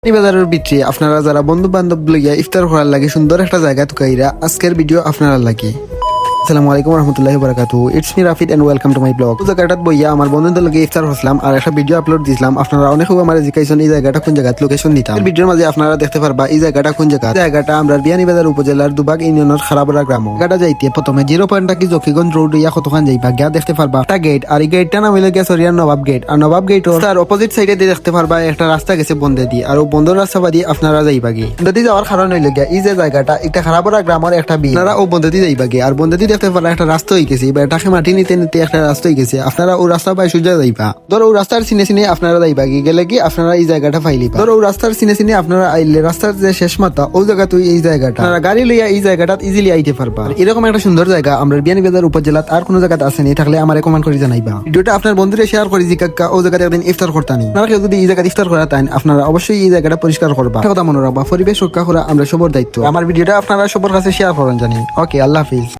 বাজারের ভিতরে আপনারা যারা বন্ধু বান্ধব লইয়া ইফতার করার লাগে সুন্দর একটা জায়গা তুকাইরা আজকের ভিডিও আপনারা লাগে। আসসালামু আলাইকুম রহমতুল্লাহি বারাকাতুহু। It's me Rafid and welcome to my blog. জায়গাটাত বইয়া আমার বন্ধুদের লগে ইফতার করলাম আর একটা ভিডিও আপলোড দিছিলাম। আপনারা অনেক আমার জিজ্ঞাসা এই জায়গাটা কোন জায়গাত লোকেশন দিতাম। এই ভিডিওর মাঝে আপনারা দেখতে পারবা এই জায়গাটা কোন জায়গা। জায়গাটা আমরা বিয়ানীবাজার উপজেলার দুবাগ ইউনিয়নের খারাপড়া গ্রাম। জায়গাটা যাইতে প্রথমে 0 কি জকিগঞ্জ রোড ইয়া কতখান যাইবা গিয়া দেখতে পারবা একটা গেট, আর এই গেটটা নাম হইল গিয়া সরিয়ার নবাব গেট। আর নবাব গেট তার অপোজিট সাইডে দিয়ে দেখতে পারবা একটা রাস্তা গেছে বন্ধে দিয়ে, আর ও বন্ধ রাস্তা বাদি আপনারা যাইবা গিয়ে বন্ধে যাওয়ার কারণ হইল গিয়া এই যে জায়গাটা একটা খারাপড়া গ্রামের একটা বিল, আপনারা ও বন্ধে যাইবা গিয়ে। আর বন্ধে দেখতে পারবা একটা রাস্তা হয়ে গেছে, এবার এটাকে মাটি নিতে নিতে একটা রাস্তা হয়ে গেছে। আপনারা ও রাস্তা পাই সোজা যাইবা। ধরো ও রাস্তার সিনে সিনে আপনারা যাইবা গিয়ে গেলে কি আপনারা এই জায়গাটা পাইলিবা। ধরো ও রাস্তার সিনে সিনে আপনারা আইলে রাস্তার যে শেষ মাথা ও জায়গা তুই এই জায়গাটা আপনারা গাড়ি লইয়া এই জায়গাটা ইজিলি আইতে পারবা। এরকম একটা সুন্দর জায়গা আমরা বিয়ানীবাজার উপজেলাত আর কোনো জায়গাতে আসেনি, থাকলে আমার কমেন্ট করে জানাইবা। ভিডিওটা আপনার বন্ধুরা শেয়ার করে জিজ্ঞাসা ও জায়গাতে একদিন ইফতার করতানি। আপনারা কেউ যদি এই জায়গাতে ইফতার করা তাই আপনারা অবশ্যই এই জায়গাটা পরিষ্কার করবা। একটা কথা মনে রাখবা, পরিবেশ রক্ষা করা আমরা সবার দায়িত্ব। আমার ভিডিওটা আপনারা সবার কাছে শেয়ার করেন জানি। ওকে, আল্লাহ হাফিজ।